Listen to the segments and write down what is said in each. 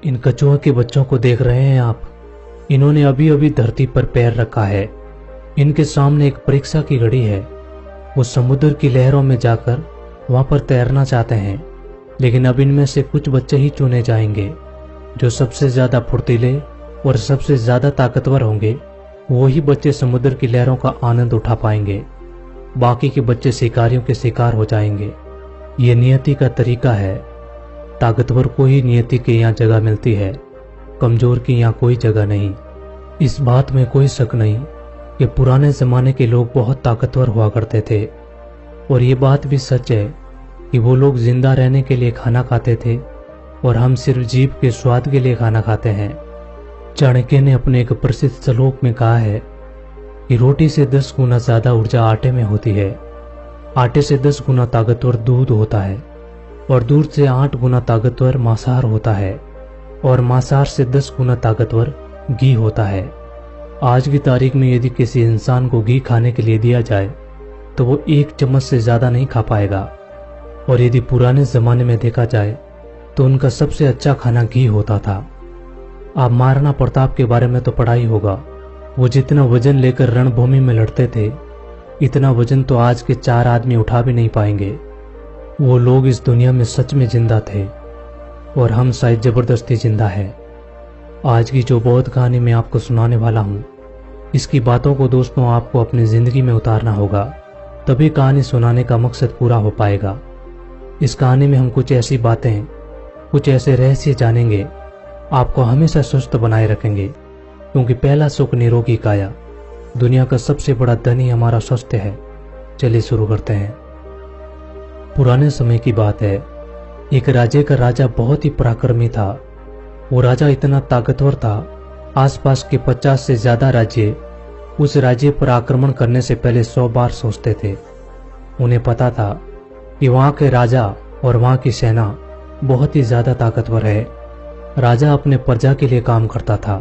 इन कछुओं के बच्चों को देख रहे हैं आप? इन्होंने अभी अभी धरती पर पैर रखा है। इनके सामने एक परीक्षा की घड़ी है। वो समुद्र की लहरों में जाकर वहां पर तैरना चाहते हैं, लेकिन अब इनमें से कुछ बच्चे ही चुने जाएंगे जो सबसे ज्यादा फुर्तीले और सबसे ज्यादा ताकतवर होंगे। वही बच्चे समुद्र की लहरों का आनंद उठा पाएंगे। बाकी के बच्चे शिकारियों के शिकार हो जाएंगे। ये नियति का तरीका है। ताकतवर को ही नियति के यहाँ जगह मिलती है, कमजोर की यहाँ कोई जगह नहीं। इस बात में कोई शक नहीं कि पुराने जमाने के लोग बहुत ताकतवर हुआ करते थे, और ये बात भी सच है कि वो लोग जिंदा रहने के लिए खाना खाते थे और हम सिर्फ जीभ के स्वाद के लिए खाना खाते हैं। चाणक्य ने अपने एक प्रसिद्ध श्लोक में कहा है कि रोटी से 10 गुना ज्यादा ऊर्जा आटे में होती है, आटे से 10 गुना ताकतवर दूध होता है, और दूध से 8 गुना ताकतवर मांसाहार होता है, और मांसाहार से 10 गुना ताकतवर घी होता है। आज की तारीख में यदि किसी इंसान को घी खाने के लिए दिया जाए तो वो 1 चम्मच से ज्यादा नहीं खा पाएगा, और यदि पुराने जमाने में देखा जाए तो उनका सबसे अच्छा खाना घी होता था। आप महाराणा प्रताप के बारे में तो पढ़ा ही होगा। वो जितना वजन लेकर रणभूमि में लड़ते थे, इतना वजन तो आज के 4 आदमी उठा भी नहीं पाएंगे। वो लोग इस दुनिया में सच में जिंदा थे, और हम शायद जबरदस्ती जिंदा है। आज की जो बौद्ध कहानी मैं आपको सुनाने वाला हूँ, इसकी बातों को दोस्तों आपको अपनी जिंदगी में उतारना होगा, तभी कहानी सुनाने का मकसद पूरा हो पाएगा। इस कहानी में हम कुछ ऐसी बातें, कुछ ऐसे रहस्य जानेंगे, आपको हमेशा स्वस्थ बनाए रखेंगे, क्योंकि पहला सुख निरोगी काया। दुनिया का सबसे बड़ा धन ही हमारा स्वास्थ्य है। चलिए शुरू करते हैं। पुराने समय की बात है। एक राज्य का राजा बहुत ही पराक्रमी था। वो राजा इतना ताकतवर था, आसपास के 50 से ज्यादा राज्य उस राज्य पर आक्रमण करने से पहले 100 बार सोचते थे। उन्हें पता था कि वहां के राजा और वहां की सेना बहुत ही ज्यादा ताकतवर है। राजा अपने प्रजा के लिए काम करता था।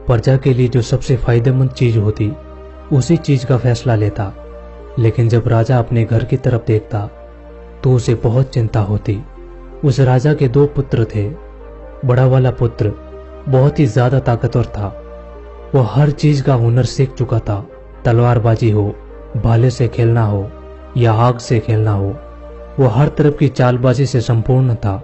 प्रजा के लिए जो सबसे फायदेमंद चीज होती, उसी चीज का फैसला लेता। लेकिन जब राजा अपने घर की तरफ देखता तो उसे बहुत चिंता होती। उस राजा के 2 पुत्र थे। बड़ा वाला पुत्र बहुत ही ज्यादा ताकतवर था। वो हर चीज का हुनर सीख चुका था। तलवारबाजी हो, भाले से खेलना हो या आग से खेलना हो, वो हर तरफ की चालबाजी से संपूर्ण था।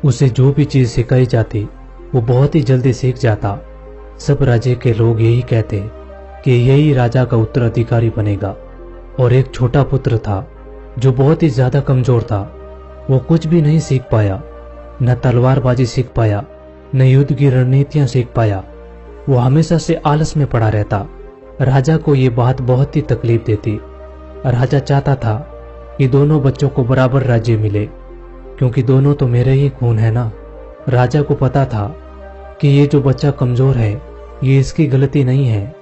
उसे जो भी चीज सिखाई जाती वो बहुत ही जल्दी सीख जाता। सब राज्य के लोग यही कहते कि यही राजा का उत्तराधिकारी बनेगा। और एक छोटा पुत्र था जो बहुत ही ज्यादा कमजोर था। वो कुछ भी नहीं सीख पाया, न तलवारबाजी सीख पाया, न युद्ध की रणनीतियां सीख पाया। वो हमेशा से आलस में पड़ा रहता। राजा को ये बात बहुत ही तकलीफ देती। राजा चाहता था कि दोनों बच्चों को बराबर राज्य मिले, क्योंकि दोनों तो मेरे ही खून है ना। राजा को पता था कि ये जो बच्चा कमजोर है ये इसकी गलती नहीं है,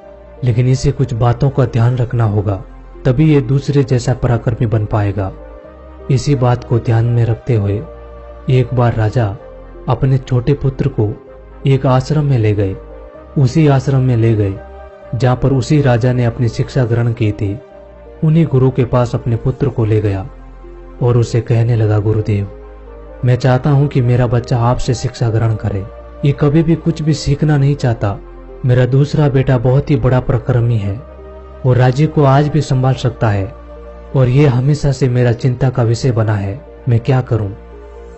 लेकिन इसे कुछ बातों का ध्यान रखना होगा, तभी ये दूसरे जैसा पराक्रमी बन पाएगा। इसी बात को ध्यान में रखते हुए एक बार राजा अपने छोटे पुत्र को एक आश्रम में ले गए। उसी आश्रम में ले गए जहाँ पर उसी राजा ने अपनी शिक्षा ग्रहण की थी। उन्हीं गुरु के पास अपने पुत्र को ले गया और उसे कहने लगा, गुरुदेव, मैं चाहता हूँ कि मेरा बच्चा आपसे शिक्षा ग्रहण करे। ये कभी भी कुछ भी सीखना नहीं चाहता। मेरा दूसरा बेटा बहुत ही बड़ा पराक्रमी है और राज्य को आज भी संभाल सकता है, और ये हमेशा से मेरा चिंता का विषय बना है। मैं क्या करूं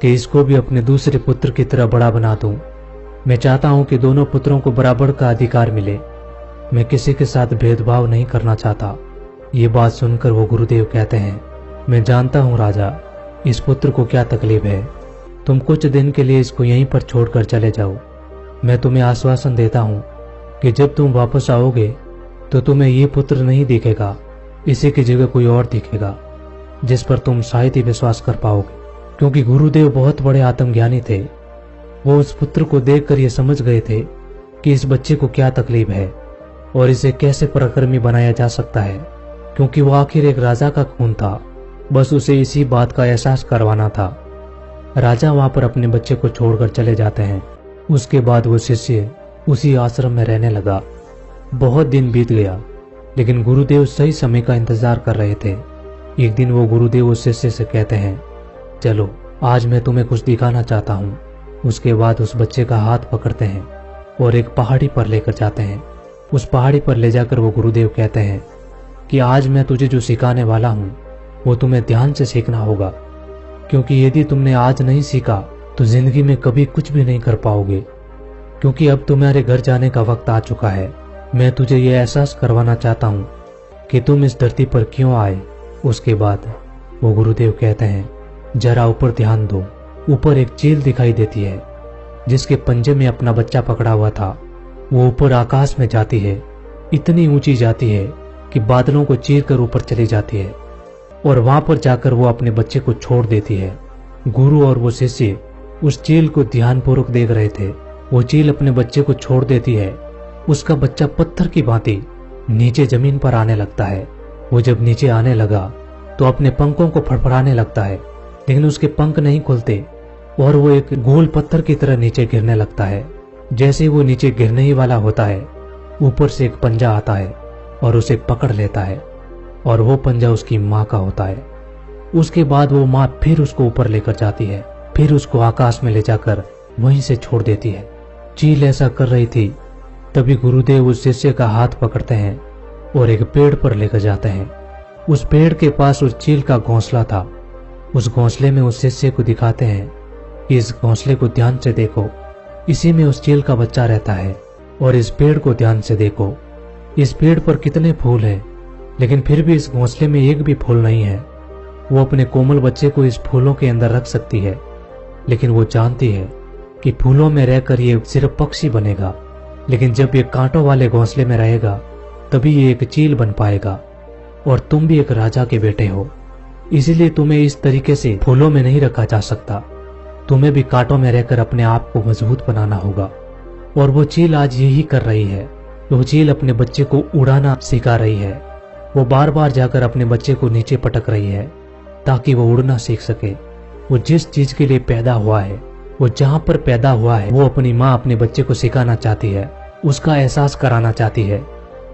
कि इसको भी अपने दूसरे पुत्र की तरह बड़ा बना दूं। मैं चाहता हूं कि दोनों पुत्रों को बराबर का अधिकार मिले। मैं किसी के साथ भेदभाव नहीं करना चाहता। ये बात सुनकर वो गुरुदेव कहते हैं, मैं जानता हूं राजा, इस पुत्र को क्या तकलीफ है। तुम कुछ दिन के लिए इसको यहीं पर छोड़कर चले जाओ। मैं तुम्हें आश्वासन देता हूं कि जब तुम वापस आओगे तो तुम्हें ये पुत्र नहीं दिखेगा, इसी की जगह कोई और दिखेगा जिस पर तुम शायद ही विश्वास कर पाओगे। क्योंकि गुरुदेव बहुत बड़े आत्मज्ञानी थे। वो उस पुत्र को देखकर ये समझ गए थे कि इस बच्चे को क्या तकलीफ है और इसे कैसे पराक्रमी बनाया जा सकता है, क्योंकि वो आखिर एक राजा का खून था। बस उसे इसी बात का एहसास करवाना था। राजा वहां पर अपने बच्चे को छोड़कर चले जाते हैं। उसके बाद वो शिष्य उसी आश्रम में रहने लगा। बहुत दिन बीत गया, लेकिन गुरुदेव सही समय का इंतजार कर रहे थे। एक दिन वो गुरुदेव उस शिष्य से कहते हैं, चलो आज मैं तुम्हें कुछ दिखाना चाहता हूँ। उसके बाद उस बच्चे का हाथ पकड़ते हैं और एक पहाड़ी पर लेकर जाते हैं। उस पहाड़ी पर ले जाकर वो गुरुदेव कहते हैं कि आज मैं तुझे जो सिखाने वाला हूँ वो तुम्हें ध्यान से सीखना होगा, क्योंकि यदि तुमने आज नहीं सीखा तो जिंदगी में कभी कुछ भी नहीं कर पाओगे। क्योंकि अब तुम्हारे घर जाने का वक्त आ चुका है। मैं तुझे ये एहसास करवाना चाहता हूँ कि तुम इस धरती पर क्यों आए। उसके बाद वो गुरुदेव कहते हैं, जरा ऊपर ध्यान दो। ऊपर एक चील दिखाई देती है जिसके पंजे में अपना बच्चा पकड़ा हुआ था। वो ऊपर आकाश में जाती है, इतनी ऊंची जाती है कि बादलों को चीर कर ऊपर चली जाती है और वहां पर जाकर वो अपने बच्चे को छोड़ देती है। गुरु और वो शिष्य उस चील को ध्यानपूर्वक देख रहे थे। वो चील अपने बच्चे को छोड़ देती है। उसका बच्चा पत्थर की भांति नीचे जमीन पर आने लगता है। वो जब नीचे आने लगा तो अपने पंखों को फड़फड़ाने लगता है, लेकिन उसके पंख नहीं खुलते और वो एक गोल पत्थर की तरह नीचे गिरने लगता है। जैसे वो नीचे गिरने ही वाला होता है, ऊपर से एक पंजा आता है और उसे पकड़ लेता है और वो पंजा उसकी माँ का होता है। उसके बाद वो माँ फिर उसको ऊपर लेकर जाती है, फिर उसको आकाश में ले जाकर वहीं से छोड़ देती है। चील ऐसा कर रही थी, तभी गुरुदेव उस शिष्य का हाथ पकड़ते हैं और एक पेड़ पर लेकर जाते हैं। उस पेड़ के पास उस चील का घोंसला था। उस घोंसले में उस शिष्य को दिखाते हैं कि इस घोंसले को ध्यान से देखो, इसी में उस चील का बच्चा रहता है। और इस पेड़ को ध्यान से देखो, इस पेड़ पर कितने फूल हैं, लेकिन फिर भी इस घोंसले में एक भी फूल नहीं है। वो अपने कोमल बच्चे को इस फूलों के अंदर रख सकती है, लेकिन वो जानती है कि फूलों में रहकर ये सिर्फ पक्षी बनेगा, लेकिन जब ये कांटों वाले घोंसले में रहेगा तभी ये एक चील बन पाएगा। और तुम भी एक राजा के बेटे हो, इसीलिए तुम्हें इस तरीके से फूलों में नहीं रखा जा सकता। तुम्हें भी कांटों में रहकर अपने आप को मजबूत बनाना होगा। और वो चील आज यही कर रही है। वो चील अपने बच्चे को उड़ाना सिखा रही है। वो बार बार जाकर अपने बच्चे को नीचे पटक रही है ताकि वो उड़ना सीख सके। वो जिस चीज के लिए पैदा हुआ है, वो जहां पर पैदा हुआ है, वो अपनी माँ अपने बच्चे को सिखाना चाहती है, उसका एहसास कराना चाहती है।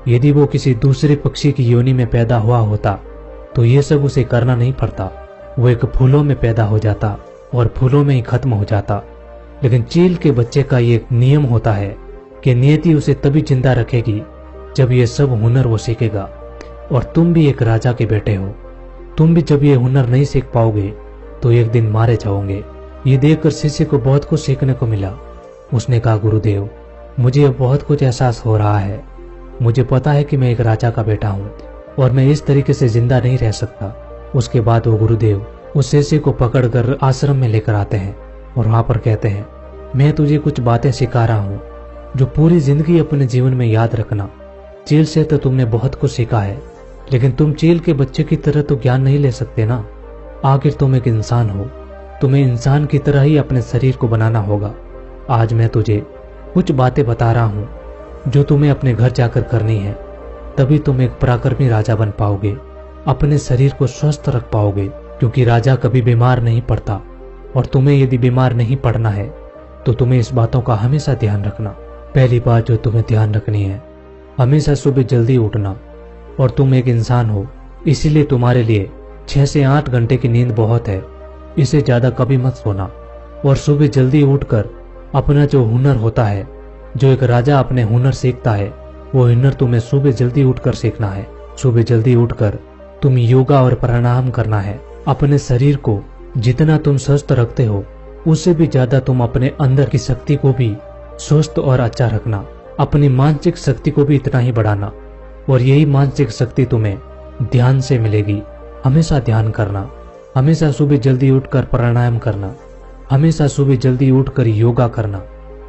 यदि वो किसी दूसरे पक्षी की योनि में पैदा हुआ होता तो ये सब उसे करना नहीं पड़ता। वो एक फूलों में पैदा हो जाता और फूलों में ही खत्म हो जाता। लेकिन चील के बच्चे का ये नियम होता है कि नियति उसे तभी जिंदा रखेगी जब ये सब हुनर वो सीखेगा। और तुम भी एक राजा के बेटे हो। तुम भी जब ये हुनर नहीं सीख पाओगे तो एक दिन मारे जाओगे। ये देखकर शिष्य को बहुत कुछ सीखने को मिला। उसने कहा, गुरुदेव, मुझे अब बहुत कुछ एहसास हो रहा है। मुझे पता है कि मैं एक राजा का बेटा हूँ और मैं इस तरीके से जिंदा नहीं रह सकता। उसके बाद वो गुरुदेव उस शिष्य को पकड़कर आश्रम में लेकर आते हैं और वहां पर कहते हैं, मैं तुझे कुछ बातें सिखा रहा हूँ जो पूरी जिंदगी अपने जीवन में याद रखना। चील से तो तुमने बहुत कुछ सीखा है, लेकिन तुम चील के बच्चे की तरह तो ज्ञान नहीं ले सकते ना। आखिर तुम एक इंसान हो, तुम्हें इंसान की तरह ही अपने शरीर को बनाना होगा। आज मैं तुझे कुछ बातें बता रहा हूँ जो तुम्हें अपने घर जाकर करनी है, तभी तुम एक पराक्रमी राजा बन पाओगे, अपने शरीर को स्वस्थ रख पाओगे। क्योंकि राजा कभी बीमार नहीं पड़ता और तुम्हें यदि बीमार नहीं पड़ना है तो तुम्हें इस बातों का हमेशा ध्यान रखना। पहली बात जो तुम्हें ध्यान रखनी है, हमेशा सुबह जल्दी उठना। और तुम एक इंसान हो, इसीलिए तुम्हारे लिए 6 से 8 घंटे की नींद बहुत है, इससे ज्यादा कभी मत सोना। और सुबह जल्दी उठकर अपना जो हुनर होता है, जो एक राजा अपने हुनर सीखता है, वो हुनर तुम्हें सुबह जल्दी उठकर सीखना है। सुबह जल्दी उठकर तुम योगा और प्राणायाम करना है। अपने शरीर को जितना तुम स्वस्थ रखते हो, उससे भी ज्यादा तुम अपने अंदर की शक्ति को भी स्वस्थ और अच्छा रखना। अपनी मानसिक शक्ति को भी इतना ही बढ़ाना। और यही मानसिक शक्ति तुम्हें ध्यान से मिलेगी। हमेशा ध्यान करना, हमेशा सुबह जल्दी उठकर प्राणायाम करना, हमेशा सुबह जल्दी उठकर योगा करना,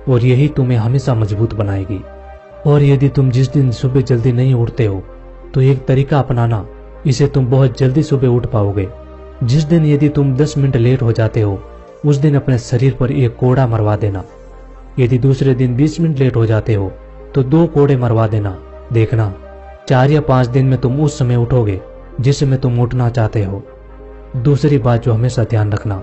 और यही तुम्हें हमेशा मजबूत बनाएगी। और यदि तुम जिस दिन सुबह जल्दी नहीं उठते हो तो एक तरीका अपनाना, इसे तुम बहुत जल्दी सुबह उठ पाओगे। जिस दिन यदि तुम 10 मिनट लेट हो जाते हो, उस दिन अपने शरीर पर एक कोड़ा मरवा देना। यदि दूसरे दिन 20 मिनट लेट हो जाते हो तो 2 कोड़े मरवा देना। देखना 4 या 5 दिन में तुम उस समय उठोगे जिस समय तुम उठना चाहते हो। दूसरी बात जो हमेशा ध्यान रखना,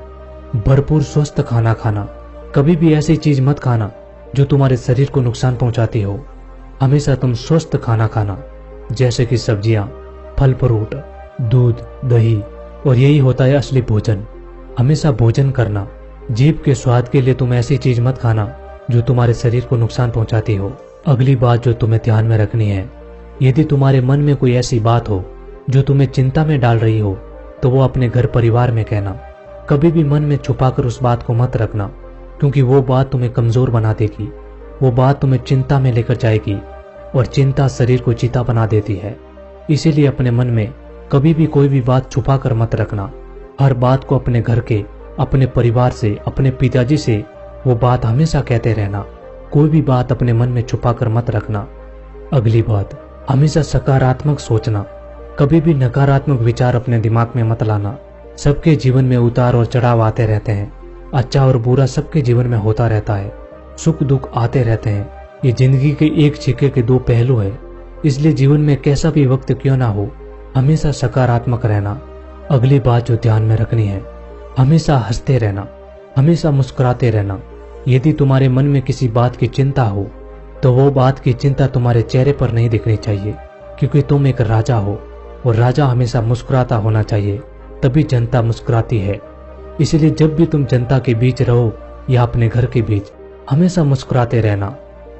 भरपूर स्वस्थ खाना खाना। कभी भी ऐसी चीज मत खाना जो तुम्हारे शरीर को नुकसान पहुंचाती हो। हमेशा तुम स्वस्थ खाना खाना, जैसे कि सब्जियां, फल फ्रूट, दूध, दही, और यही होता है असली भोजन। हमेशा भोजन करना जीभ के स्वाद के लिए तुम ऐसी चीज मत खाना जो तुम्हारे शरीर को नुकसान पहुंचाती हो। अगली बात जो तुम्हें ध्यान में रखनी है, यदि तुम्हारे मन में कोई ऐसी बात हो जो तुम्हें चिंता में डाल रही हो तो वो अपने घर परिवार में कहना। कभी भी मन में छुपाकर उस बात को मत रखना, क्योंकि वो बात तुम्हें कमजोर बना देगी। वो बात तुम्हें चिंता में लेकर जाएगी और चिंता शरीर को चीता बना देती है। इसीलिए अपने मन में कभी भी कोई भी बात छुपा कर मत रखना। हर बात को अपने घर के, अपने परिवार से, अपने पिताजी से वो बात हमेशा कहते रहना। कोई भी बात अपने मन में छुपा कर मत रखना। अगली बात, हमेशा सकारात्मक सोचना। कभी भी नकारात्मक विचार अपने दिमाग में मत लाना। सबके जीवन में उतार और चढ़ाव आते रहते हैं। अच्छा और बुरा सबके जीवन में होता रहता है। सुख दुख आते रहते हैं। ये जिंदगी के एक सिक्के के दो पहलू है। इसलिए जीवन में कैसा भी वक्त क्यों ना हो, हमेशा सकारात्मक रहना। अगली बात जो ध्यान में रखनी है, हमेशा हंसते रहना, हमेशा मुस्कुराते रहना। यदि तुम्हारे मन में किसी बात की चिंता हो तो वो बात की चिंता तुम्हारे चेहरे पर नहीं दिखनी चाहिए, क्योंकि तुम एक राजा हो और राजा हमेशा मुस्कुराता होना चाहिए, तभी जनता मुस्कुराती है। इसलिए जब भी तुम जनता के बीच रहो या अपने घर के बीच, हमेशा मुस्कुराते रहना,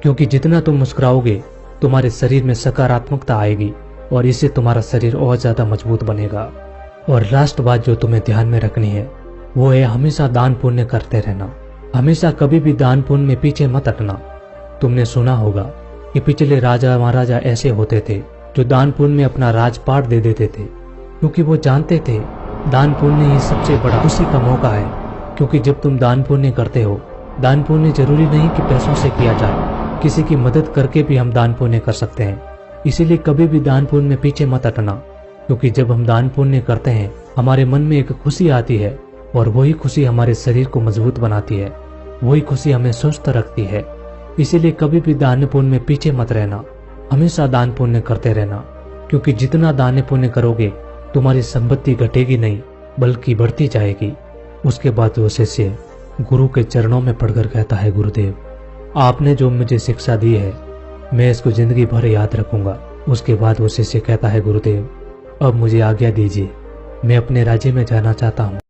क्योंकि जितना तुम मुस्कुराओगे तुम्हारे शरीर में सकारात्मकता आएगी और इससे तुम्हारा शरीर और ज्यादा मजबूत बनेगा। और लास्ट बात जो तुम्हें ध्यान में रखनी है वो है हमेशा दान पुण्य करते रहना। हमेशा कभी भी दान पुण्य में पीछे मत हटना। तुमने सुना होगा कि पिछले राजा महाराजा ऐसे होते थे जो दान पुण्य में अपना राजपाट दे देते थे, क्योंकि वो जानते थे दान पुण्य ही सबसे बड़ा खुशी का मौका है। क्योंकि जब तुम दान पुण्य करते हो, दान पुण्य जरूरी नहीं कि पैसों से किया जाए, किसी की मदद करके भी हम दान पुण्य कर सकते हैं। इसीलिए कभी भी दान पुण्य में पीछे मत हटना, क्योंकि जब हम दान पुण्य करते हैं हमारे मन में एक खुशी आती है और वही खुशी हमारे शरीर को मजबूत बनाती है, वही खुशी हमें स्वस्थ रखती है। इसीलिए कभी भी दान पुण्य में पीछे मत रहना, हमेशा दान पुण्य करते रहना, क्योंकि जितना दान पुण्य करोगे तुम्हारी संपत्ति घटेगी नहीं बल्कि बढ़ती जाएगी। उसके बाद वो शिष्य गुरु के चरणों में पड़कर कहता है, गुरुदेव आपने जो मुझे शिक्षा दी है मैं इसको जिंदगी भर याद रखूंगा। उसके बाद वो शिष्य कहता है, गुरुदेव अब मुझे आज्ञा दीजिए, मैं अपने राज्य में जाना चाहता हूँ।